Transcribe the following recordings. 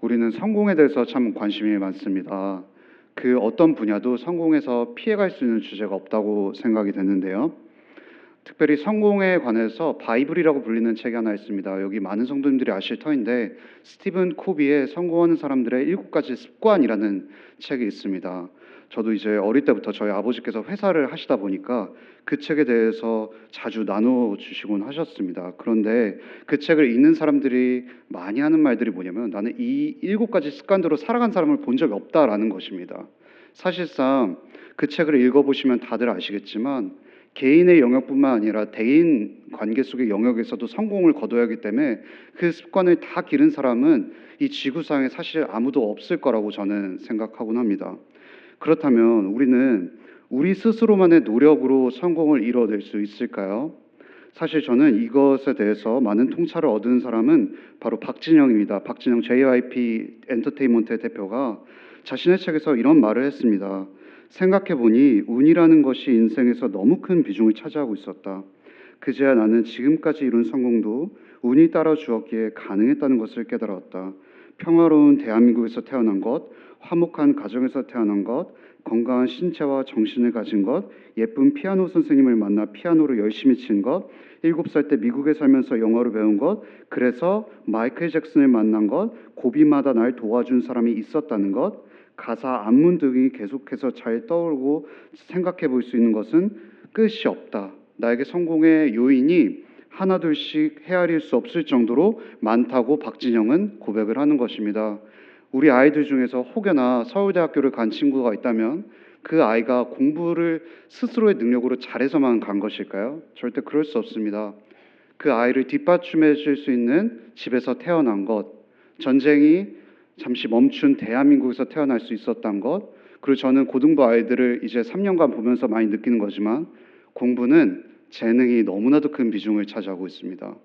우리는 성공에 대해서 참 관심이 많습니다. 그 어떤 분야도 성공에서 피해갈 수 있는 주제가 없다고 생각이 되는데요. 특별히 성공에 관해서 바이블이라고 불리는 책이 하나 있습니다. 여기 많은 성도님들이 아실 터인데 스티븐 코비의 성공하는 사람들의 7가지 습관이라는 책이 있습니다. 저도 이제 어릴 때부터 저희 아버지께서 회사를 하시다 보니까 그 책에 대해서 자주 나눠주시곤 하셨습니다. 그런데 그 책을 읽는 사람들이 많이 하는 말들이 뭐냐면 나는 이 7가지 습관대로 살아간 사람을 본 적이 없다라는 것입니다. 사실상 그 책을 읽어보시면 다들 아시겠지만 개인의 영역뿐만 아니라 대인 관계 속의 영역에서도 성공을 거둬야 하기 때문에 그 습관을 다 기른 사람은 이 지구상에 사실 아무도 없을 거라고 저는 생각하곤 합니다. 그렇다면 우리는 우리 스스로만의 노력으로 성공을 이뤄낼 수 있을까요? 사실 저는 이것에 대해서 많은 통찰을 얻은 사람은 바로 박진영입니다. 박진영 JYP 엔터테인먼트의 대표가 자신의 책에서 이런 말을 했습니다. 생각해보니 운이라는 것이 인생에서 너무 큰 비중을 차지하고 있었다. 그제야 나는 지금까지 이룬 성공도 운이 따라 주었기에 가능했다는 것을 깨달았다. 평화로운 대한민국에서 태어난 것, 화목한 가정에서 태어난 것, 건강한 신체와 정신을 가진 것, 예쁜 피아노 선생님을 만나 피아노를 열심히 친 것, 7살 때 미국에 살면서 영어를 배운 것, 그래서 마이클 잭슨을 만난 것, 고비마다 날 도와준 사람이 있었다는 것, 가사 앞문 등이 계속해서 잘 떠오르고 생각해 볼 수 있는 것은 끝이 없다. 나에게 성공의 요인이 하나둘씩 헤아릴 수 없을 정도로 많다고 박진영은 고백을 하는 것입니다. 우리 아이들 중에서 혹여나 서울대학교를 간 친구가 있다면 그 아이가 공부를 스스로의 능력으로 잘해서만 간 것일까요? 절대 그럴 수 없습니다. 그 아이를 뒷받침해 줄 수 있는 집에서 태어난 것, 전쟁이 잠시 멈춘 대한민국에서 태어날 수 있었던 것, 그리고 저는 고등부 아이들을 이제 3년간 보면서 많이 느끼는 거지만 공부는 재능이 너무나도 큰 비중을 차지하고 있습니다.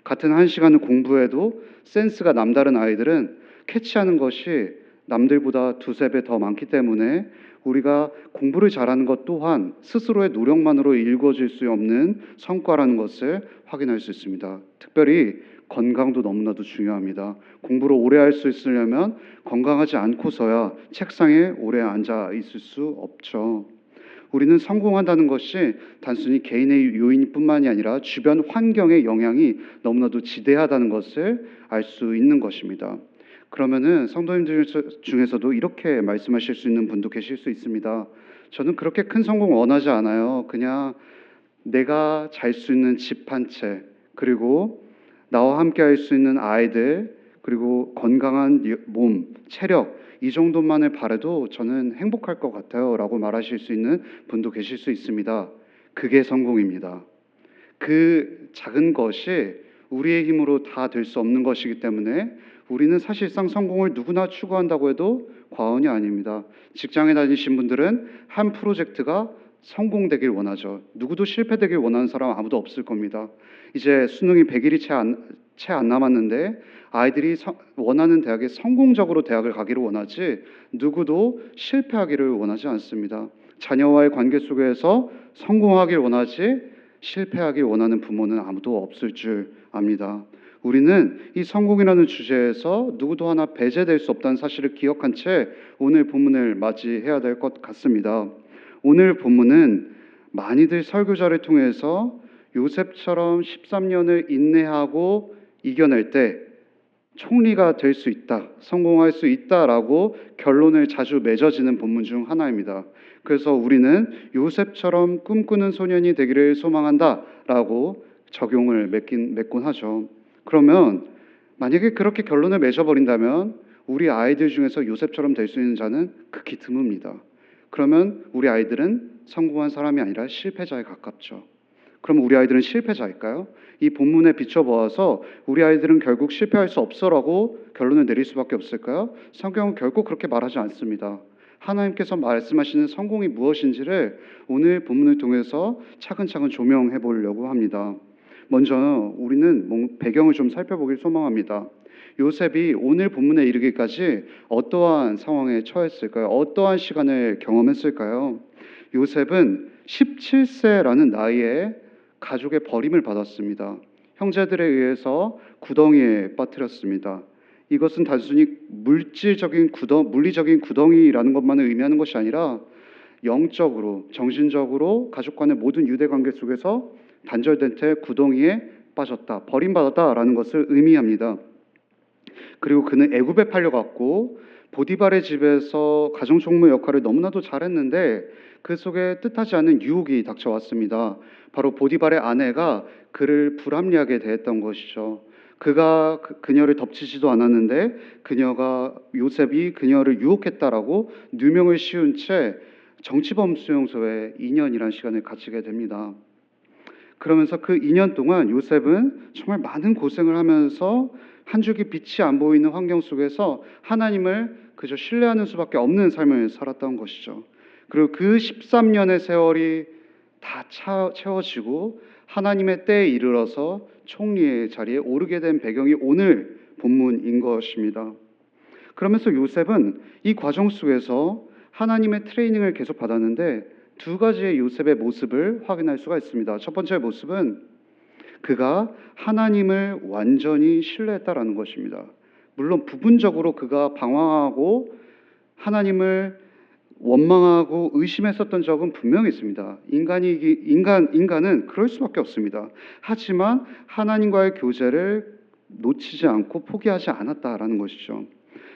같은 1시간을 공부해도 센스가 남다른 아이들은 캐치하는 것이 남들보다 두세 배 더 많기 때문에 우리가 공부를 잘하는 것 또한 스스로의 노력만으로 이루어질 수 없는 성과라는 것을 확인할 수 있습니다. 특별히 건강도 너무나도 중요합니다. 공부를 오래 할 수 있으려면 건강하지 않고서야 책상에 오래 앉아 있을 수 없죠. 우리는 성공한다는 것이 단순히 개인의 요인뿐만이 아니라 주변 환경의 영향이 너무나도 지대하다는 것을 알 수 있는 것입니다. 그러면은 성도님들 중에서도 이렇게 말씀하실 수 있는 분도 계실 수 있습니다. 저는 그렇게 큰 성공 원하지 않아요. 그냥 내가 잘 수 있는 집 한 채, 그리고 나와 함께 할 수 있는 아이들, 그리고 건강한 몸, 체력, 이 정도만을 바라도 저는 행복할 것 같아요 라고 말하실 수 있는 분도 계실 수 있습니다. 그게 성공입니다. 그 작은 것이 우리의 힘으로 다 될 수 없는 것이기 때문에 우리는 사실상 성공을 누구나 추구한다고 해도 과언이 아닙니다. 직장에 다니신 분들은 한 프로젝트가 성공되길 원하죠. 누구도 실패되길 원하는 사람 아무도 없을 겁니다. 이제 수능이 100일이 채 안 남았는데 아이들이 원하는 대학에 성공적으로 대학을 가기를 원하지 누구도 실패하기를 원하지 않습니다. 자녀와의 관계 속에서 성공하길 원하지 실패하길 원하는 부모는 아무도 없을 줄 압니다. 우리는 이 성공이라는 주제에서 누구도 하나 배제될 수 없다는 사실을 기억한 채 오늘 본문을 맞이해야 될 것 같습니다. 오늘 본문은 많이들 설교자를 통해서 요셉처럼 13년을 인내하고 이겨낼 때 총리가 될 수 있다, 성공할 수 있다라고 결론을 자주 맺어지는 본문 중 하나입니다. 그래서 우리는 요셉처럼 꿈꾸는 소년이 되기를 소망한다라고 적용을 맺곤 하죠. 그러면 만약에 그렇게 결론을 맺어버린다면 우리 아이들 중에서 요셉처럼 될 수 있는 자는 극히 드뭅니다. 그러면 우리 아이들은 성공한 사람이 아니라 실패자에 가깝죠. 그럼 우리 아이들은 실패자일까요? 이 본문에 비춰보아서 우리 아이들은 결국 실패할 수 없어라고 결론을 내릴 수밖에 없을까요? 성경은 결국 그렇게 말하지 않습니다. 하나님께서 말씀하시는 성공이 무엇인지를 오늘 본문을 통해서 차근차근 조명해 보려고 합니다. 먼저 우리는 배경을 좀 살펴보길 소망합니다. 요셉이 오늘 본문에 이르기까지 어떠한 상황에 처했을까요? 어떠한 시간을 경험했을까요? 요셉은 17세라는 나이에 가족의 버림을 받았습니다. 형제들에 의해서 구덩이에 빠뜨렸습니다. 이것은 단순히 물리적인 구덩이라는 것만을 의미하는 것이 아니라 영적으로, 정신적으로 가족 간의 모든 유대 관계 속에서 단절된 채 구덩이에 빠졌다, 버림받았다라는 것을 의미합니다. 그리고 그는 애굽에 팔려갔고 보디발의 집에서 가정총무 역할을 너무나도 잘했는데 그 속에 뜻하지 않은 유혹이 닥쳐왔습니다. 바로 보디발의 아내가 그를 불합리하게 대했던 것이죠. 그가 그녀를 덮치지도 않았는데 요셉이 그녀를 유혹했다라고 누명을 씌운 채 정치범 수용소에 2년이라는 시간을 갇히게 됩니다. 그러면서 그 2년 동안 요셉은 정말 많은 고생을 하면서 한 줄기 빛이 안 보이는 환경 속에서 하나님을 그저 신뢰하는 수밖에 없는 삶을 살았던 것이죠. 그리고 그 13년의 세월이 다 채워지고 하나님의 때에 이르러서 총리의 자리에 오르게 된 배경이 오늘 본문인 것입니다. 그러면서 요셉은 이 과정 속에서 하나님의 트레이닝을 계속 받았는데 두 가지의 요셉의 모습을 확인할 수가 있습니다. 첫 번째 모습은 그가 하나님을 완전히 신뢰했다라는 것입니다. 물론 부분적으로 그가 방황하고 하나님을 원망하고 의심했었던 적은 분명히 있습니다. 인간은 그럴 수밖에 없습니다. 하지만 하나님과의 교제를 놓치지 않고 포기하지 않았다라는 것이죠.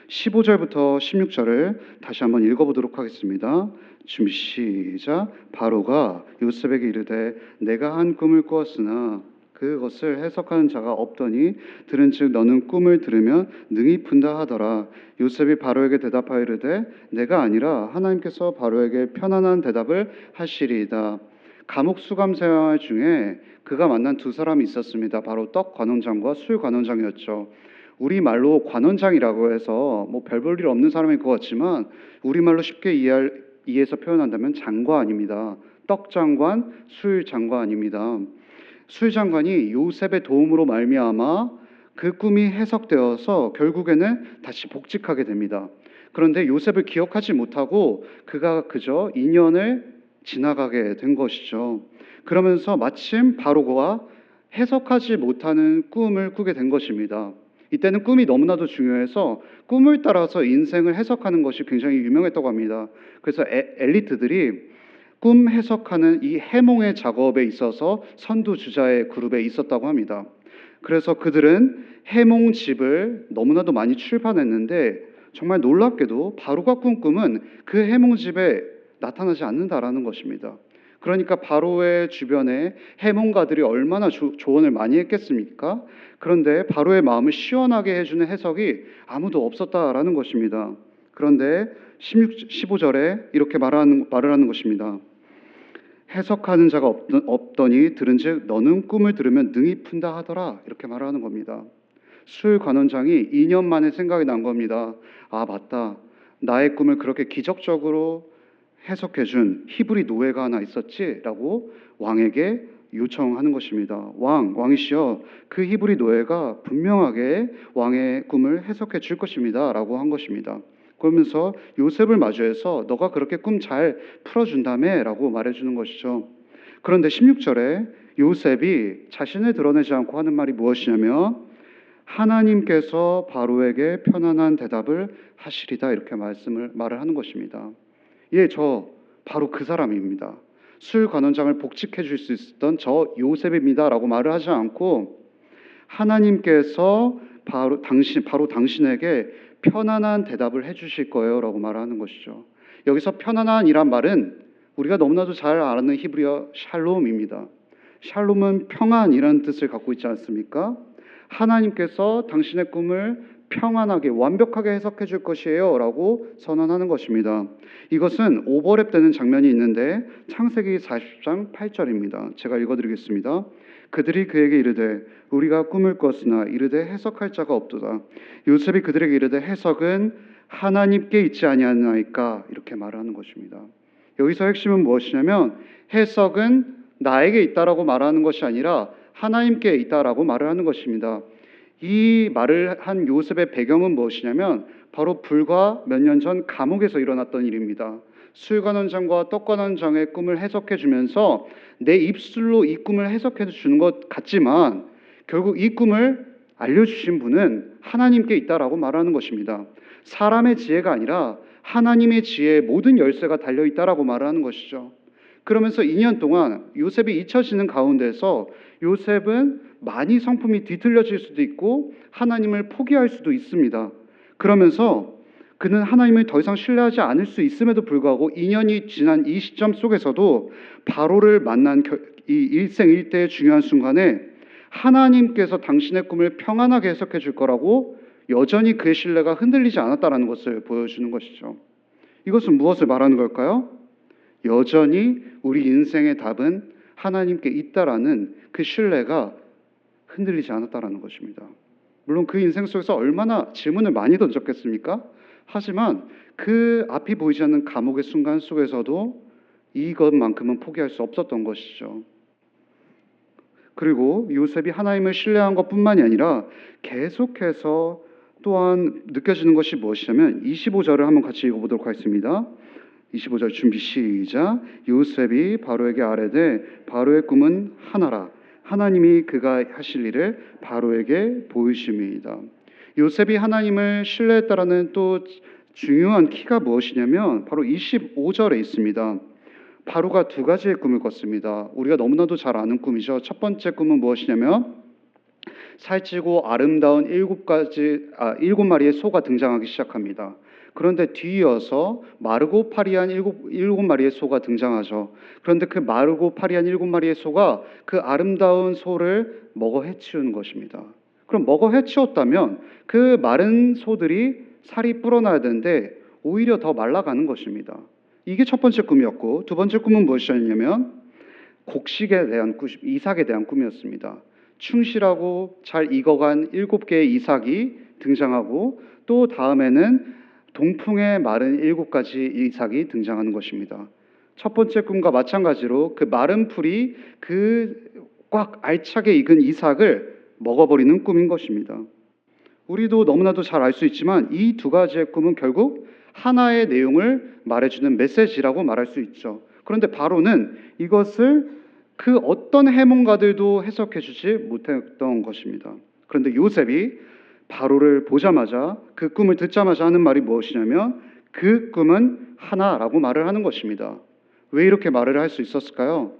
15절부터 16절을 다시 한번 읽어보도록 하겠습니다. 준비 시작. 바로가 요셉에게 이르되 내가 한 꿈을 꾸었으나 그것을 해석하는 자가 없더니 들은즉 너는 꿈을 들으면 능히 푼다 하더라. 요셉이 바로에게 대답하여 이르되 내가 아니라 하나님께서 바로에게 편안한 대답을 하시리이다. 감옥 수감 생활 중에 그가 만난 두 사람이 있었습니다. 바로 떡 관원장과 술 관원장이었죠. 우리말로 관원장이라고 해서 뭐 별 볼 일 없는 사람일 것 같지만 우리말로 쉽게 이해해서 표현한다면 장관입니다. 떡 장관, 술 장관입니다. 술 장관이 요셉의 도움으로 말미암아 그 꿈이 해석되어서 결국에는 다시 복직하게 됩니다. 그런데 요셉을 기억하지 못하고 그가 그저 2년을 지나가게 된 것이죠. 그러면서 마침 바로가 해석하지 못하는 꿈을 꾸게 된 것입니다. 이때는 꿈이 너무나도 중요해서 꿈을 따라서 인생을 해석하는 것이 굉장히 유명했다고 합니다. 그래서 엘리트들이 꿈 해석하는 이 해몽의 작업에 있어서 선두주자의 그룹에 있었다고 합니다. 그래서 그들은 해몽집을 너무나도 많이 출판했는데 정말 놀랍게도 바로가 꾼 꿈은 그 해몽집에 나타나지 않는다라는 것입니다. 그러니까 바로의 주변에 해몽가들이 얼마나 조언을 많이 했겠습니까? 그런데 바로의 마음을 시원하게 해주는 해석이 아무도 없었다라는 것입니다. 그런데 15절에 이렇게 말을 하는 것입니다. 해석하는 자가 없더니 들은즉 너는 꿈을 들으면 능히 푼다 하더라. 이렇게 말하는 겁니다. 술 관원장이 2년 만에 생각이 난 겁니다. 아, 맞다. 나의 꿈을 그렇게 기적적으로 해석해준 히브리 노예가 하나 있었지라고 왕에게 요청하는 것입니다. 왕이시여, 그 히브리 노예가 분명하게 왕의 꿈을 해석해 줄 것입니다라고 한 것입니다. 그러면서 요셉을 마주해서 너가 그렇게 꿈 잘 풀어준다며라고 말해주는 것이죠. 그런데 16절에 요셉이 자신을 드러내지 않고 하는 말이 무엇이냐면 하나님께서 바로에게 편안한 대답을 하시리다 이렇게 말을 하는 것입니다. 예, 저 바로 그 사람입니다. 술 관원장을 복직해 줄 수 있었던 저 요셉입니다라고 말을 하지 않고 하나님께서 바로 당신에게 편안한 대답을 해주실 거예요라고 말하는 것이죠. 여기서 편안한이란 말은 우리가 너무나도 잘 아는 히브리어 샬롬입니다. 샬롬은 평안이라는 뜻을 갖고 있지 않습니까? 하나님께서 당신의 꿈을 평안하게 완벽하게 해석해 줄 것이에요 라고 선언하는 것입니다. 이것은 오버랩되는 장면이 있는데 창세기 40장 8절입니다. 제가 읽어드리겠습니다. 그들이 그에게 이르되 우리가 꿈을 꿨으나 이르되 해석할 자가 없도다. 요셉이 그들에게 이르되 해석은 하나님께 있지 아니하나이까 이렇게 말하는 것입니다. 여기서 핵심은 무엇이냐면 해석은 나에게 있다라고 말하는 것이 아니라 하나님께 있다라고 말을 하는 것입니다. 이 말을 한 요셉의 배경은 무엇이냐면 바로 불과 몇 년 전 감옥에서 일어났던 일입니다. 술관원장과 떡관원장의 꿈을 해석해 주면서 내 입술로 이 꿈을 해석해 주는 것 같지만 결국 이 꿈을 알려주신 분은 하나님께 있다라고 말하는 것입니다. 사람의 지혜가 아니라 하나님의 지혜에 모든 열쇠가 달려있다라고 말하는 것이죠. 그러면서 2년 동안 요셉이 잊혀지는 가운데서 요셉은 많이 성품이 뒤틀려질 수도 있고 하나님을 포기할 수도 있습니다. 그러면서 그는 하나님을 더 이상 신뢰하지 않을 수 있음에도 불구하고 2년이 지난 이 시점 속에서도 바로를 만난 이 일생일대의 중요한 순간에 하나님께서 당신의 꿈을 평안하게 해석해 줄 거라고 여전히 그의 신뢰가 흔들리지 않았다는 것을 보여주는 것이죠. 이것은 무엇을 말하는 걸까요? 여전히 우리 인생의 답은 하나님께 있다라는 그 신뢰가 흔들리지 않았다라는 것입니다. 물론 그 인생 속에서 얼마나 질문을 많이 던졌겠습니까? 하지만 그 앞이 보이지 않는 감옥의 순간 속에서도 이것만큼은 포기할 수 없었던 것이죠. 그리고 요셉이 하나님을 신뢰한 것뿐만이 아니라 계속해서 또한 느껴지는 것이 무엇이냐면 25절을 한번 같이 읽어보도록 하겠습니다. 25절 준비 시작. 요셉이 바로에게 아뢰되 바로의 꿈은 하나라. 하나님이 그가 하실 일을 바로에게 보이심이다. 요셉이 하나님을 신뢰했다라는 또 중요한 키가 무엇이냐면 바로 25절에 있습니다. 바로가 두 가지의 꿈을 꿨습니다. 우리가 너무나도 잘 아는 꿈이죠. 첫 번째 꿈은 무엇이냐면 살찌고 아름다운 일곱 마리의 소가 등장하기 시작합니다. 그런데 뒤이어서 마르고 파리한 일곱 마리의 소가 등장하죠. 그런데 그 마르고 파리한 일곱 마리의 소가 그 아름다운 소를 먹어 해치우는 것입니다. 그럼 먹어 해치웠다면 그 마른 소들이 살이 불어나야 되는데 오히려 더 말라가는 것입니다. 이게 첫 번째 꿈이었고, 두 번째 꿈은 무엇이었냐면 곡식에 대한 이삭에 대한 꿈이었습니다. 충실하고 잘 익어간 7개의 이삭이 등장하고 또 다음에는 동풍에 마른 7가지 이삭이 등장하는 것입니다. 첫 번째 꿈과 마찬가지로 그 마른 풀이 그 꽉 알차게 익은 이삭을 먹어버리는 꿈인 것입니다. 우리도 너무나도 잘 알 수 있지만 이 두 가지의 꿈은 결국 하나의 내용을 말해주는 메시지라고 말할 수 있죠. 그런데 바로는 이것을 그 어떤 해몽가들도 해석해주지 못했던 것입니다. 그런데 요셉이 바로를 보자마자 그 꿈을 듣자마자 하는 말이 무엇이냐면 그 꿈은 하나라고 말을 하는 것입니다. 왜 이렇게 말을 할 수 있었을까요?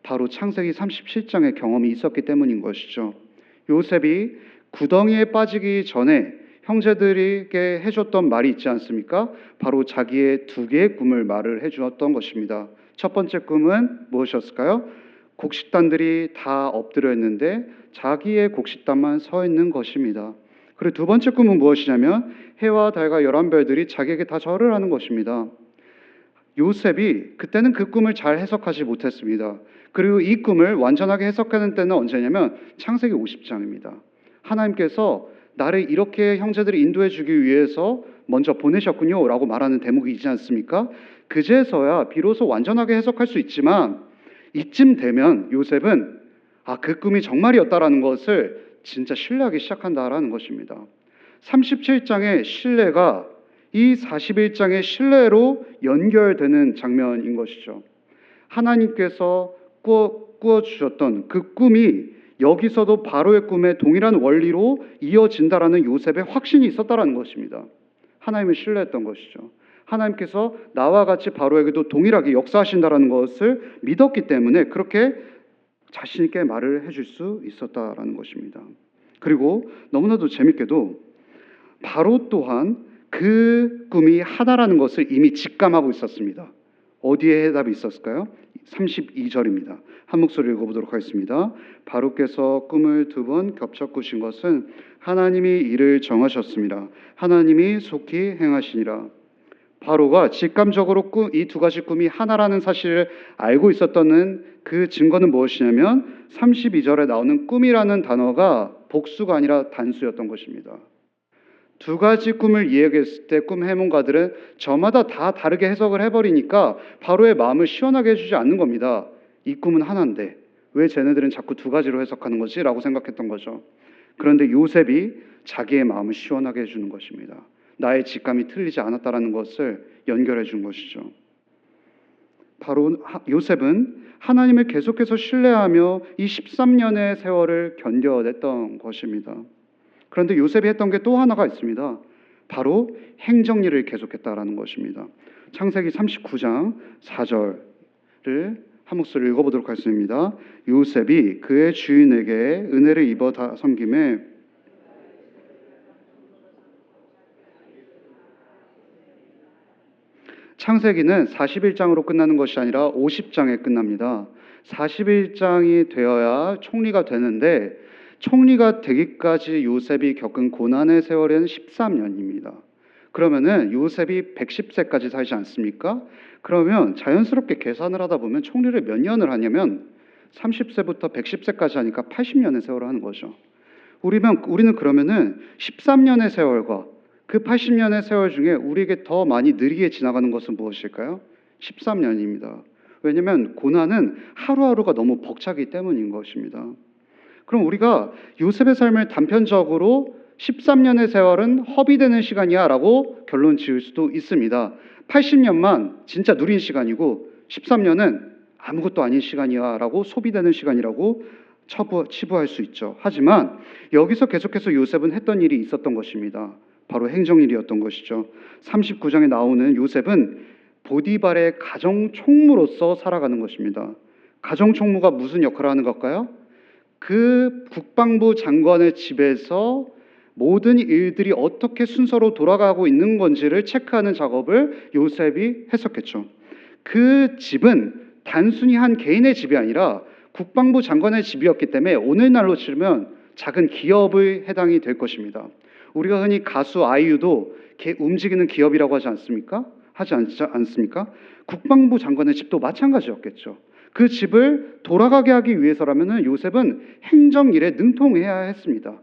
바로 창세기 37장의 경험이 있었기 때문인 것이죠. 요셉이 구덩이에 빠지기 전에 형제들에게 해줬던 말이 있지 않습니까? 바로 자기의 두 개의 꿈을 말을 해주었던 것입니다. 첫 번째 꿈은 무엇이었을까요? 곡식단들이 다 엎드려 있는데 자기의 곡식단만 서 있는 것입니다. 그리고 두 번째 꿈은 무엇이냐면 해와 달과 11별들이 자기에게 다 절을 하는 것입니다. 요셉이 그때는 그 꿈을 잘 해석하지 못했습니다. 그리고 이 꿈을 완전하게 해석하는 때는 언제냐면 창세기 50장입니다. 하나님께서 나를 이렇게 형제들이 인도해 주기 위해서 먼저 보내셨군요 라고 말하는 대목이 있지 않습니까? 그제서야 비로소 완전하게 해석할 수 있지만 이쯤 되면 요셉은 그 꿈이 정말이었다라는 것을 진짜 신뢰하기 시작한다라는 것입니다. 37장의 신뢰가 이 41장의 신뢰로 연결되는 장면인 것이죠. 하나님께서 꾸어주셨던 그 꿈이 여기서도 바로의 꿈의 동일한 원리로 이어진다라는 요셉의 확신이 있었다라는 것입니다. 하나님을 신뢰했던 것이죠. 하나님께서 나와 같이 바로에게도 동일하게 역사하신다라는 것을 믿었기 때문에 그렇게 자신 있게 말을 해줄 수 있었다라는 것입니다. 그리고 너무나도 재밌게도 바로 또한 그 꿈이 하나라는 것을 이미 직감하고 있었습니다. 어디에 해답이 있었을까요? 32절입니다. 한 목소리 읽어보도록 하겠습니다. 바로께서 꿈을 2번 겹쳐 꾸신 것은 하나님이 이를 정하셨습니다. 하나님이 속히 행하시니라. 바로가 직감적으로 이 두 가지 꿈이 하나라는 사실을 알고 있었던 그 증거는 무엇이냐면 32절에 나오는 꿈이라는 단어가 복수가 아니라 단수였던 것입니다. 두 가지 꿈을 이야기했을 때 꿈 해몽가들은 저마다 다 다르게 해석을 해버리니까 바로의 마음을 시원하게 해주지 않는 겁니다. 이 꿈은 하나인데 왜 쟤네들은 자꾸 두 가지로 해석하는 거지? 라고 생각했던 거죠. 그런데 요셉이 자기의 마음을 시원하게 해주는 것입니다. 나의 직감이 틀리지 않았다라는 것을 연결해 준 것이죠. 바로 요셉은 하나님을 계속해서 신뢰하며 이 13년의 세월을 견뎌냈던 것입니다. 그런데 요셉이 했던 게 또 하나가 있습니다. 바로 행정일을 계속했다라는 것입니다. 창세기 39장 4절을 한 목소리 읽어보도록 하겠습니다. 요셉이 그의 주인에게 은혜를 입어 다 섬김에 창세기는 41장으로 끝나는 것이 아니라 50장에 끝납니다. 41장이 되어야 총리가 되는데 총리가 되기까지 요셉이 겪은 고난의 세월은 13년입니다. 그러면은 요셉이 110세까지 살지 않습니까? 그러면 자연스럽게 계산을 하다 보면 총리를 몇 년을 하냐면 30세부터 110세까지 하니까 80년의 세월을 하는 거죠. 우리는 그러면은 13년의 세월과 그 80년의 세월 중에 우리에게 더 많이 느리게 지나가는 것은 무엇일까요? 13년입니다. 왜냐하면 고난은 하루하루가 너무 벅차기 때문인 것입니다. 그럼 우리가 요셉의 삶을 단편적으로 13년의 세월은 허비되는 시간이야 라고 결론 지을 수도 있습니다. 80년만 진짜 누린 시간이고 13년은 아무것도 아닌 시간이야 라고 소비되는 시간이라고 치부할 수 있죠. 하지만 여기서 계속해서 요셉은 했던 일이 있었던 것입니다. 바로 행정일이었던 것이죠. 39장에 나오는 요셉은 보디발의 가정총무로서 살아가는 것입니다. 가정총무가 무슨 역할을 하는 걸까요? 그 국방부 장관의 집에서 모든 일들이 어떻게 순서로 돌아가고 있는 건지를 체크하는 작업을 요셉이 했었겠죠. 그 집은 단순히 한 개인의 집이 아니라 국방부 장관의 집이었기 때문에 오늘날로 치면 작은 기업의 해당이 될 것입니다. 우리가 흔히 가수 아이유도 움직이는 기업이라고 하지 않습니까? 하지 않습니까? 국방부 장관의 집도 마찬가지였겠죠. 그 집을 돌아가게 하기 위해서라면 요셉은 행정일에 능통해야 했습니다.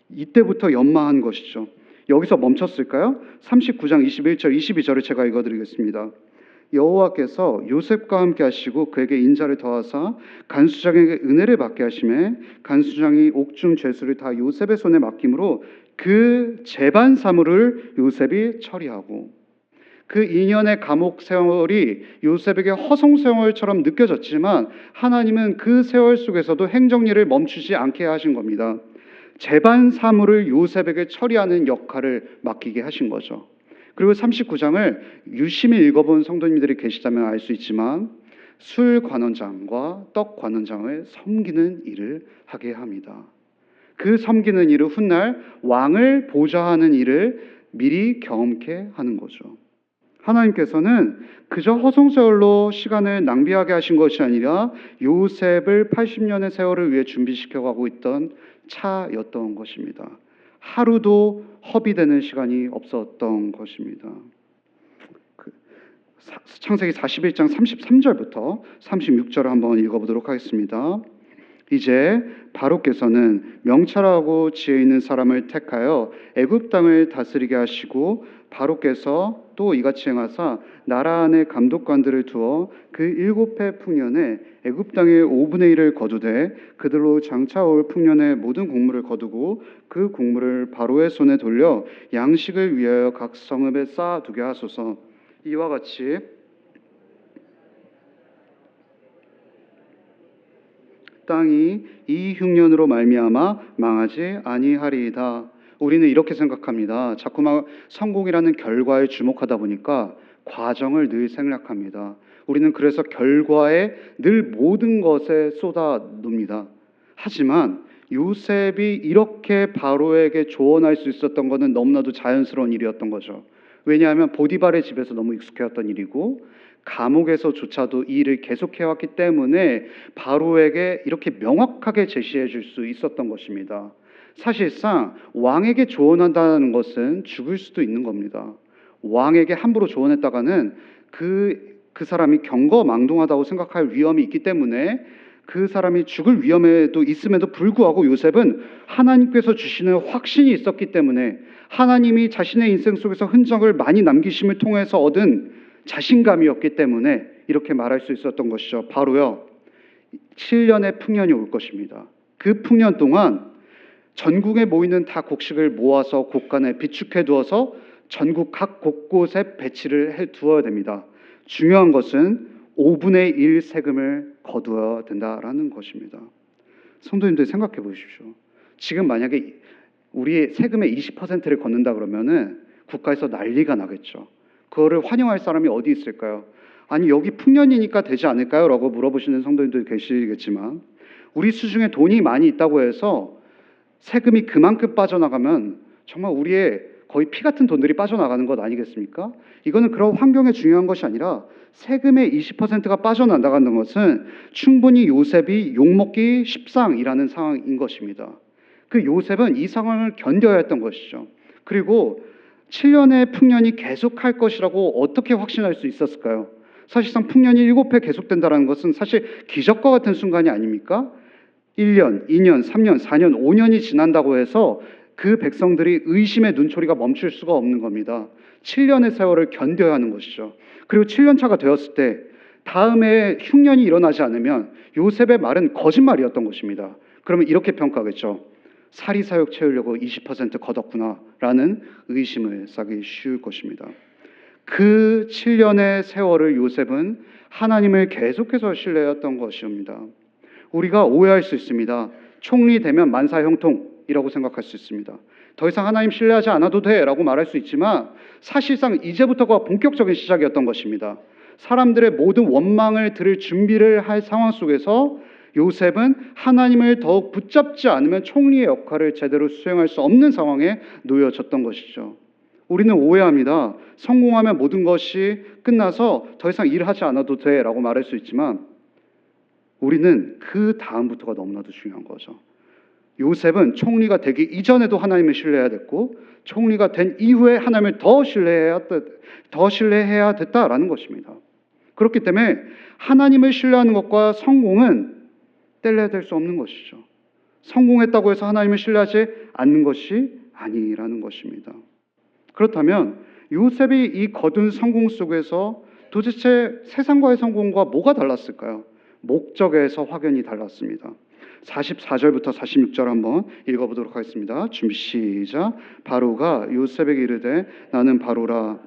이때부터 연마한 것이죠. 여기서 멈췄을까요? 39장 21절 22절을 제가 읽어드리겠습니다. 여호와께서 요셉과 함께 하시고 그에게 인자를 더하사 간수장에게 은혜를 받게 하심에 간수장이 옥중 죄수를 다 요셉의 손에 맡김으로 그 재반 사물을 요셉이 처리하고 그 2년의 감옥 세월이 요셉에게 허송 세월처럼 느껴졌지만 하나님은 그 세월 속에서도 행정일을 멈추지 않게 하신 겁니다. 재반 사물을 요셉에게 처리하는 역할을 맡기게 하신 거죠. 그리고 39장을 유심히 읽어본 성도님들이 계시다면 알 수 있지만 술 관원장과 떡 관원장을 섬기는 일을 하게 합니다. 그 섬기는 일을 훗날 왕을 보좌하는 일을 미리 경험케 하는 거죠. 하나님께서는 그저 허송세월로 시간을 낭비하게 하신 것이 아니라 요셉을 80년의 세월을 위해 준비시켜가고 있던 차였던 것입니다. 하루도 허비되는 시간이 없었던 것입니다. 창세기 41장 33절부터 36절을 한번 읽어보도록 하겠습니다. 이제 바로께서는 명철하고 지혜 있는 사람을 택하여 애굽 땅을 다스리게 하시고 바로께서 또 이같이 행하사 나라 안에 감독관들을 두어 그 7해 풍년에 애굽 땅의 5분의 1을 거두되 그들로 장차올 풍년의 모든 곡물을 거두고 그 곡물을 바로의 손에 돌려 양식을 위하여 각 성읍에 쌓아두게 하소서. 이와 같이 땅이 이 흉년으로 말미암아 망하지 아니하리이다. 우리는 이렇게 생각합니다. 자꾸만 성공이라는 결과에 주목하다 보니까 과정을 늘 생략합니다. 우리는 그래서 결과에 늘 모든 것에 쏟아 놓습니다. 하지만 요셉이 이렇게 바로에게 조언할 수 있었던 것은 너무나도 자연스러운 일이었던 거죠. 왜냐하면 보디발의 집에서 너무 익숙해왔던 일이고 감옥에서조차도 이 일을 계속해왔기 때문에 바로에게 이렇게 명확하게 제시해 줄 수 있었던 것입니다. 사실상 왕에게 조언한다는 것은 죽을 수도 있는 겁니다. 왕에게 함부로 조언했다가는 그 사람이 경거망동하다고 생각할 위험이 있기 때문에 그 사람이 죽을 위험에도 있음에도 불구하고 요셉은 하나님께서 주시는 확신이 있었기 때문에 하나님이 자신의 인생 속에서 흔적을 많이 남기심을 통해서 얻은 자신감이었기 때문에 이렇게 말할 수 있었던 것이죠. 바로요 7년의 풍년이 올 것입니다. 그 풍년 동안 전국에 모이는 다 곡식을 모아서 곡간에 비축해 두어서 전국 각 곳곳에 배치를 해 두어야 됩니다. 중요한 것은 5분의 1 세금을 거두어야 된다라는 것입니다. 성도님들 생각해 보십시오. 지금 만약에 우리 세금의 20%를 걷는다 그러면은 국가에서 난리가 나겠죠. 그거를 환영할 사람이 어디 있을까요? 아니 여기 풍년이니까 되지 않을까요? 라고 물어보시는 성도님들 계시겠지만 우리 수중에 돈이 많이 있다고 해서 세금이 그만큼 빠져나가면 정말 우리의 거의 피 같은 돈들이 빠져나가는 것 아니겠습니까? 이거는 그런 환경에 중요한 것이 아니라 세금의 20%가 빠져나가는 것은 충분히 요셉이 욕먹기 십상이라는 상황인 것입니다. 그 요셉은 이 상황을 견뎌야 했던 것이죠. 그리고 7년의 풍년이 계속할 것이라고 어떻게 확신할 수 있었을까요? 사실상 풍년이 7회 계속된다는 것은 사실 기적과 같은 순간이 아닙니까? 1년, 2년, 3년, 4년, 5년이 지난다고 해서 그 백성들이 의심의 눈초리가 멈출 수가 없는 겁니다. 7년의 세월을 견뎌야 하는 것이죠. 그리고 7년 차가 되었을 때 다음에 흉년이 일어나지 않으면 요셉의 말은 거짓말이었던 것입니다. 그러면 이렇게 평가하겠죠. 사리사욕 채우려고 20% 걷었구나라는 의심을 사기 쉬울 것입니다. 그 7년의 세월을 요셉은 하나님을 계속해서 신뢰했던 것입니다. 우리가 오해할 수 있습니다. 총리 되면 만사형통이라고 생각할 수 있습니다. 더 이상 하나님 신뢰하지 않아도 돼라고 말할 수 있지만 사실상 이제부터가 본격적인 시작이었던 것입니다. 사람들의 모든 원망을 들을 준비를 할 상황 속에서 요셉은 하나님을 더욱 붙잡지 않으면 총리의 역할을 제대로 수행할 수 없는 상황에 놓여졌던 것이죠. 우리는 오해합니다. 성공하면 모든 것이 끝나서 더 이상 일하지 않아도 돼라고 말할 수 있지만 우리는 그 다음부터가 너무나도 중요한 거죠. 요셉은 총리가 되기 이전에도 하나님을 신뢰해야 됐고 총리가 된 이후에 하나님을 더 신뢰해야 됐다라는 것입니다. 그렇기 때문에 하나님을 신뢰하는 것과 성공은 뗄래야 될 수 없는 것이죠. 성공했다고 해서 하나님을 신뢰하지 않는 것이 아니라는 것입니다. 그렇다면 요셉이 이 거둔 성공 속에서 도대체 세상과의 성공과 뭐가 달랐을까요? 목적에서 확연히 달랐습니다. 44절부터 46절 한번 읽어보도록 하겠습니다. 준비 시작. 바로가 요셉에게 이르되 나는 바로라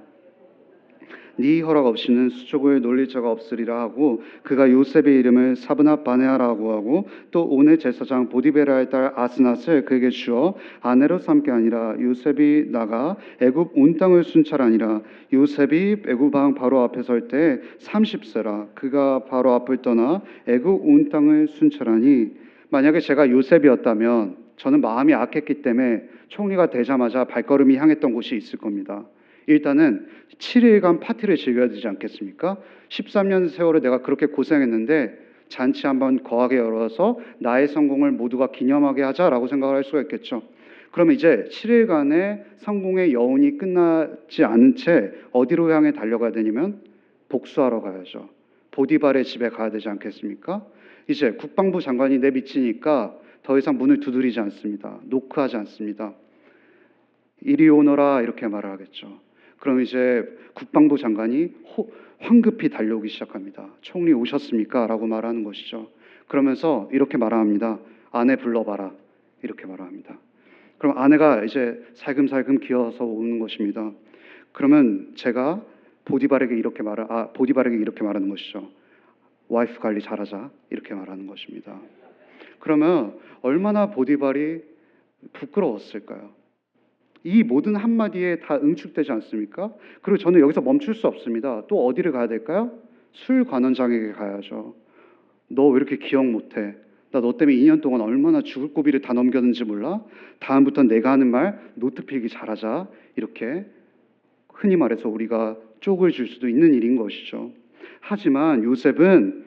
네 허락 없이는 수족을 놀릴 자가 없으리라 하고 그가 요셉의 이름을 사브낫 바네아라고 하고 또 온의 제사장 보디베라의 딸 아스낫을 그에게 주어 아내로 삼게 아니라 요셉이 나가 애굽 온 땅을 순찰하니라. 요셉이 애굽 왕 바로 앞에 설 때 30세라. 그가 바로 앞을 떠나 애굽 온 땅을 순찰하니 만약에 제가 요셉이었다면 저는 마음이 악했기 때문에 총리가 되자마자 발걸음이 향했던 곳이 있을 겁니다. 일단은 7일간 파티를 즐겨야 되지 않겠습니까? 13년 세월을 내가 그렇게 고생했는데 잔치 한번 거하게 열어서 나의 성공을 모두가 기념하게 하자라고 생각을 할 수가 있겠죠. 그러면 이제 7일간의 성공의 여운이 끝나지 않은 채 어디로 향해 달려가야 되냐면 복수하러 가야죠. 보디발의 집에 가야 되지 않겠습니까? 이제 국방부 장관이 내 밑이니까 더 이상 문을 두드리지 않습니다. 노크하지 않습니다. 이리 오너라 이렇게 말을 하겠죠. 그럼 이제 국방부 장관이 황급히 달려오기 시작합니다. 총리 오셨습니까? 라고 말하는 것이죠. 그러면서 이렇게 말합니다. 아내 불러봐라. 이렇게 말합니다. 그럼 아내가 이제 살금살금 기어서 오는 것입니다. 그러면 제가 보디발에게 이렇게 말하는 것이죠. 와이프 관리 잘하자. 이렇게 말하는 것입니다. 그러면 얼마나 보디발이 부끄러웠을까요? 이 모든 한마디에 다 응축되지 않습니까? 그리고 저는 여기서 멈출 수 없습니다. 또 어디를 가야 될까요? 술관원장에게 가야죠. 너 왜 이렇게 기억 못해? 나 너 때문에 2년 동안 얼마나 죽을 고비를 다 넘겼는지 몰라? 다음부터는 내가 하는 말 노트 필기 잘하자. 이렇게 흔히 말해서 우리가 쪽을 줄 수도 있는 일인 것이죠. 하지만 요셉은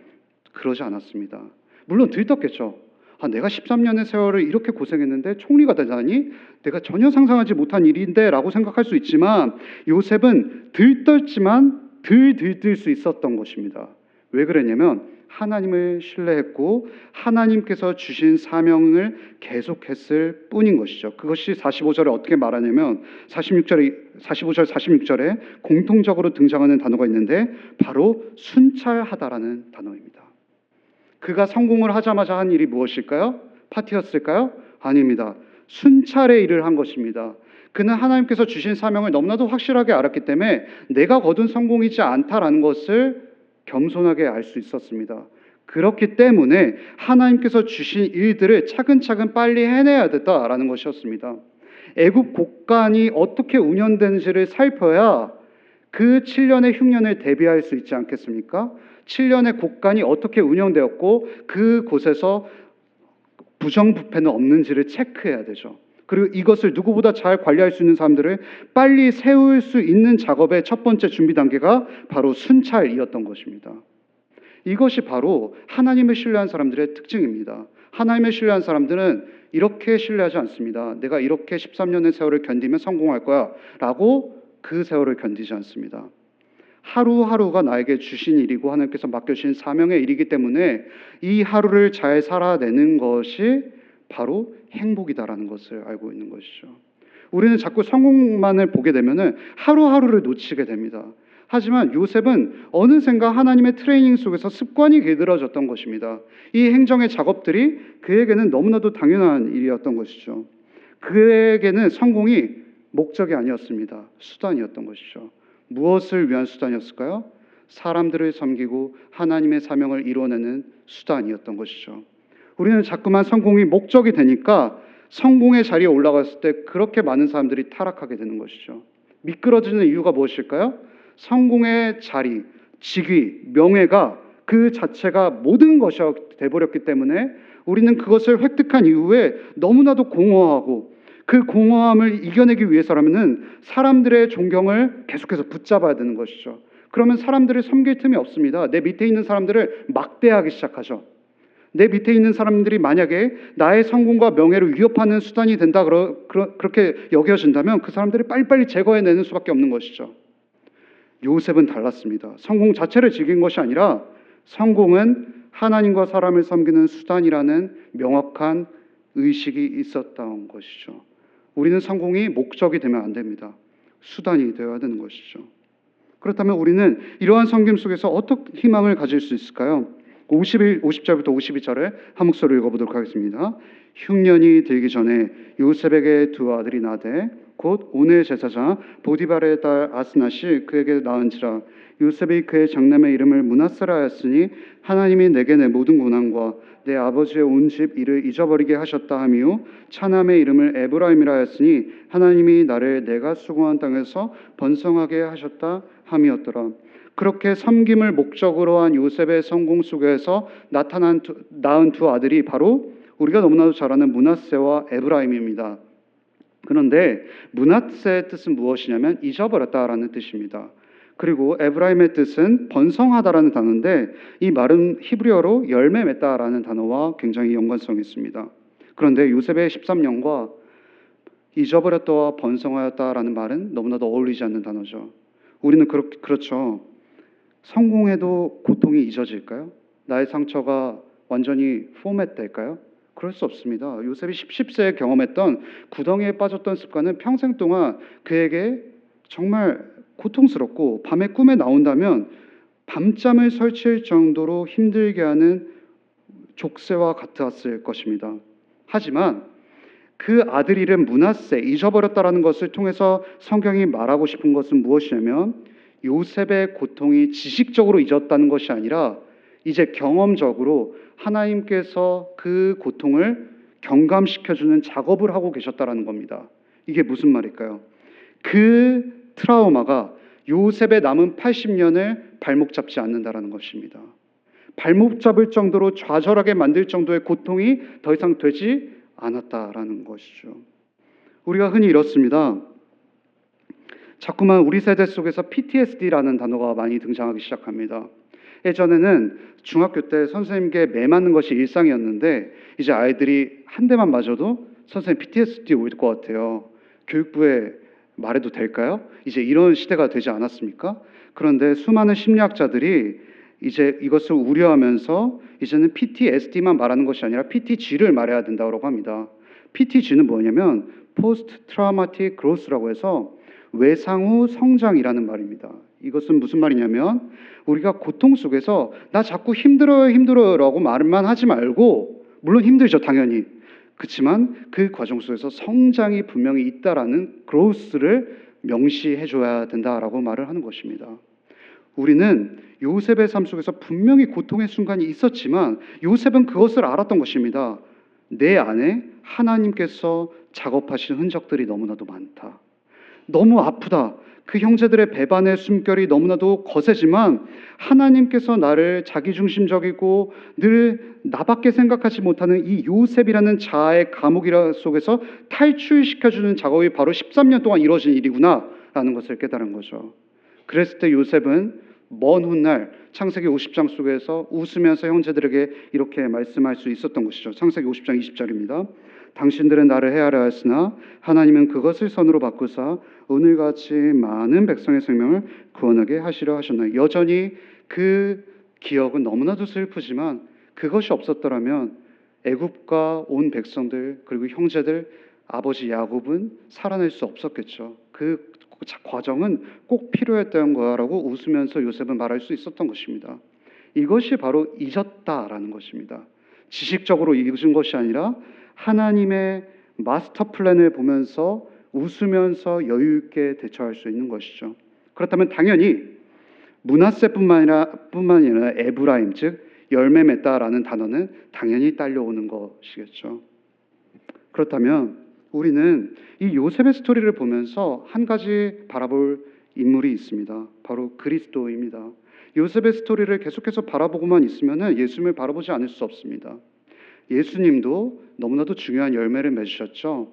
그러지 않았습니다. 물론 들떴겠죠. 내가 13년의 세월을 이렇게 고생했는데 총리가 되다니 내가 전혀 상상하지 못한 일인데 라고 생각할 수 있지만 요셉은 들떴지만 덜 들뜰 수 있었던 것입니다. 왜 그랬냐면 하나님을 신뢰했고 하나님께서 주신 사명을 계속했을 뿐인 것이죠. 그것이 45절에 어떻게 말하냐면 45절 46절에 공통적으로 등장하는 단어가 있는데 바로 순찰하다라는 단어입니다. 그가 성공을 하자마자 한 일이 무엇일까요? 파티였을까요? 아닙니다. 순찰의 일을 한 것입니다. 그는 하나님께서 주신 사명을 너무나도 확실하게 알았기 때문에 내가 거둔 성공이지 않다라는 것을 겸손하게 알 수 있었습니다. 그렇기 때문에 하나님께서 주신 일들을 차근차근 빨리 해내야 됐다라는 것이었습니다. 애굽 곡간이 어떻게 운영되는지를 살펴야 그 7년의 흉년을 대비할 수 있지 않겠습니까? 7년의 곡간이 어떻게 운영되었고 그곳에서 부정부패는 없는지를 체크해야 되죠. 그리고 이것을 누구보다 잘 관리할 수 있는 사람들을 빨리 세울 수 있는 작업의 첫 번째 준비 단계가 바로 순찰이었던 것입니다. 이것이 바로 하나님을 신뢰한 사람들의 특징입니다. 하나님을 신뢰한 사람들은 이렇게 신뢰하지 않습니다. 내가 이렇게 13년의 세월을 견디면 성공할 거야 라고 그 세월을 견디지 않습니다. 하루하루가 나에게 주신 일이고 하나님께서 맡겨주신 사명의 일이기 때문에 이 하루를 잘 살아내는 것이 바로 행복이다라는 것을 알고 있는 것이죠. 우리는 자꾸 성공만을 보게 되면 하루하루를 놓치게 됩니다. 하지만 요셉은 어느샌가 하나님의 트레이닝 속에서 습관이 길들어졌던 것입니다. 이 행정의 작업들이 그에게는 너무나도 당연한 일이었던 것이죠. 그에게는 성공이 목적이 아니었습니다. 수단이었던 것이죠. 무엇을 위한 수단이었을까요? 사람들을 섬기고 하나님의 사명을 이루어내는 수단이었던 것이죠. 우리는 자꾸만 성공이 목적이 되니까 성공의 자리에 올라갔을 때 그렇게 많은 사람들이 타락하게 되는 것이죠. 미끄러지는 이유가 무엇일까요? 성공의 자리, 직위, 명예가 그 자체가 모든 것이 되어버렸기 때문에 우리는 그것을 획득한 이후에 너무나도 공허하고 그 공허함을 이겨내기 위해서라면 사람들의 존경을 계속해서 붙잡아야 되는 것이죠. 그러면 사람들을 섬길 틈이 없습니다. 내 밑에 있는 사람들을 막대하기 시작하죠. 내 밑에 있는 사람들이 만약에 나의 성공과 명예를 위협하는 수단이 된다 그렇게 여겨진다면 그 사람들을 빨리빨리 제거해내는 수밖에 없는 것이죠. 요셉은 달랐습니다. 성공 자체를 즐긴 것이 아니라 성공은 하나님과 사람을 섬기는 수단이라는 명확한 의식이 있었던 것이죠. 우리는 성공이 목적이 되면 안 됩니다. 수단이 되어야 되는 것이죠. 그렇다면 우리는 이러한 섬김 속에서 어떻게 희망을 가질 수 있을까요? 50절부터 52절을 한 목소리로 읽어보도록 하겠습니다. 흉년이 들기 전에 요셉에게 두 아들이 나되 곧 오늘 제사장 보디발의 딸 아스낫이 그에게 낳은지라. 요셉이 그의 장남의 이름을 므낫세라 하였으니 하나님이 내게 내 모든 고난과 내 아버지의 온 집 일을 잊어버리게 하셨다 하미요, 차남의 이름을 에브라임이라 하였으니 하나님이 나를 내가 수고한 땅에서 번성하게 하셨다 함이었더라. 그렇게 섬김을 목적으로 한 요셉의 성공 속에서 낳은 두 아들이 바로 우리가 너무나도 잘 아는 므낫세와 에브라임입니다. 그런데 므낫세의 뜻은 무엇이냐면 잊어버렸다라는 뜻입니다. 그리고 에브라임의 뜻은 번성하다라는 단어인데 이 말은 히브리어로 열매 맺다라는 단어와 굉장히 연관성이 있습니다. 그런데 요셉의 13년과 잊어버렸다와 번성하였다라는 말은 너무나도 어울리지 않는 단어죠. 우리는 그렇죠. 성공해도 고통이 잊어질까요? 나의 상처가 완전히 포맷 될까요? 그럴 수 없습니다. 요셉이 10세에 경험했던 구덩이에 빠졌던 습관은 평생 동안 그에게 정말 고통스럽고 밤에 꿈에 나온다면 밤잠을 설칠 정도로 힘들게 하는 족쇄와 같았을 것입니다. 하지만 그 아들 이름 므낫세, 잊어버렸다라는 것을 통해서 성경이 말하고 싶은 것은 무엇이냐면 요셉의 고통이 지식적으로 잊었다는 것이 아니라 이제 경험적으로 하나님께서 그 고통을 경감시켜주는 작업을 하고 계셨다라는 겁니다. 이게 무슨 말일까요? 그 트라우마가 요셉의 남은 80년을 발목 잡지 않는다라는 것입니다. 발목 잡을 정도로 좌절하게 만들 정도의 고통이 더 이상 되지 않았다라는 것이죠. 우리가 흔히 이렇습니다. 자꾸만 우리 세대 속에서 PTSD라는 단어가 많이 등장하기 시작합니다. 예전에는 중학교 때 선생님께 매 맞는 것이 일상이었는데 이제 아이들이 한 대만 맞아도 선생님 PTSD 올 것 같아요. 교육부에 말해도 될까요? 이제 이런 시대가 되지 않았습니까? 그런데 수많은 심리학자들이 이제 이것을 우려하면서 이제는 PTSD만 말하는 것이 아니라 PTG를 말해야 된다고 합니다. PTG는 뭐냐면 Post Traumatic Growth라고 해서 외상 후 성장이라는 말입니다. 이것은 무슨 말이냐면 우리가 고통 속에서 나 자꾸 힘들어요 라고 말만 하지 말고, 물론 힘들죠 당연히. 그렇지만 그 과정 속에서 성장이 분명히 있다라는 growth를 명시해 줘야 된다라고 말을 하는 것입니다. 우리는 요셉의 삶 속에서 분명히 고통의 순간이 있었지만 요셉은 그것을 알았던 것입니다. 내 안에 하나님께서 작업하신 흔적들이 너무나도 많다. 너무 아프다. 그 형제들의 배반의 숨결이 너무나도 거세지만 하나님께서 나를 자기중심적이고 늘 나밖에 생각하지 못하는 이 요셉이라는 자아의 감옥 속에서 탈출시켜주는 작업이 바로 13년 동안 이루어진 일이구나 라는 것을 깨달은 거죠. 그랬을 때 요셉은 먼 훗날 창세기 50장 속에서 웃으면서 형제들에게 이렇게 말씀할 수 있었던 것이죠. 창세기 50장 20절입니다. 당신들은 나를 해하려 하였으나 하나님은 그것을 선으로 바꾸사 오늘같이 많은 백성의 생명을 구원하게 하시려 하셨나요. 여전히 그 기억은 너무나도 슬프지만 그것이 없었더라면 애굽과 온 백성들 그리고 형제들 아버지 야곱은 살아낼 수 없었겠죠. 그 과정은 꼭 필요했던 거라고 웃으면서 요셉은 말할 수 있었던 것입니다. 이것이 바로 잊었다라는 것입니다. 지식적으로 잊은 것이 아니라 하나님의 마스터 플랜을 보면서 웃으면서 여유 있게 대처할 수 있는 것이죠. 그렇다면 당연히 므낫세뿐만 아니라 에브라임 즉 열매 맺다라는 단어는 당연히 딸려오는 것이겠죠. 그렇다면 우리는 이 요셉의 스토리를 보면서 한 가지 바라볼 인물이 있습니다. 바로 그리스도입니다. 요셉의 스토리를 계속해서 바라보고만 있으면 예수님을 바라보지 않을 수 없습니다. 예수님도 너무나도 중요한 열매를 맺으셨죠.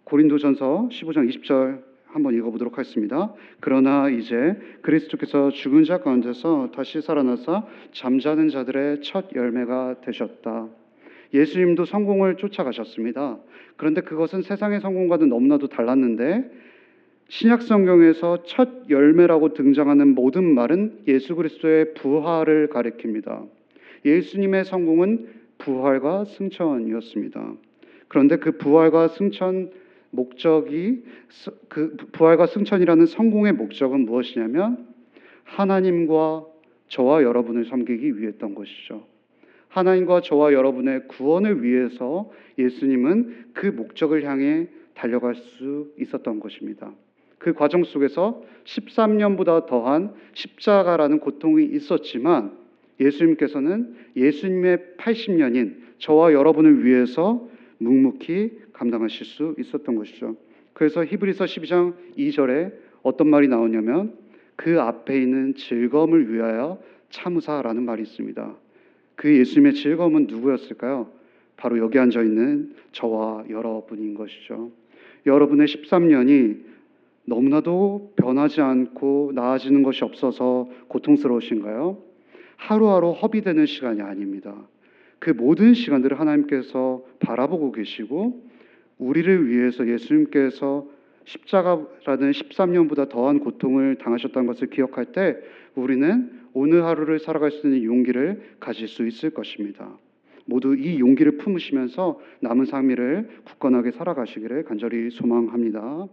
고린도전서 15장 20절 한번 읽어보도록 하겠습니다. 그러나 이제 그리스도께서 죽은 자 가운데서 다시 살아나사 잠자는 자들의 첫 열매가 되셨다. 예수님도 성공을 쫓아가셨습니다. 그런데 그것은 세상의 성공과는 너무나도 달랐는데 신약 성경에서 첫 열매라고 등장하는 모든 말은 예수 그리스도의 부활을 가리킵니다. 예수님의 성공은 부활과 승천이었습니다. 그런데 그 부활과 승천 그 부활과 승천이라는 성공의 목적은 무엇이냐면 하나님과 저와 여러분을 섬기기 위했던 것이죠. 하나님과 저와 여러분의 구원을 위해서 예수님은 그 목적을 향해 달려갈 수 있었던 것입니다. 그 과정 속에서 13년보다 더한 십자가라는 고통이 있었지만 예수님께서는 예수님의 80년인 저와 여러분을 위해서 묵묵히 감당하실 수 있었던 것이죠. 그래서 히브리서 12장 2절에 어떤 말이 나오냐면 그 앞에 있는 즐거움을 위하여 참으사라는 말이 있습니다. 그 예수님의 즐거움은 누구였을까요? 바로 여기 앉아있는 저와 여러분인 것이죠. 여러분의 13년이 너무나도 변하지 않고 나아지는 것이 없어서 고통스러우신가요? 하루하루 허비되는 시간이 아닙니다. 그 모든 시간들을 하나님께서 바라보고 계시고 우리를 위해서 예수님께서 십자가라는 13년보다 더한 고통을 당하셨다는 것을 기억할 때 우리는 오늘 하루를 살아갈 수 있는 용기를 가질 수 있을 것입니다. 모두 이 용기를 품으시면서 남은 삶을 굳건하게 살아가시기를 간절히 소망합니다.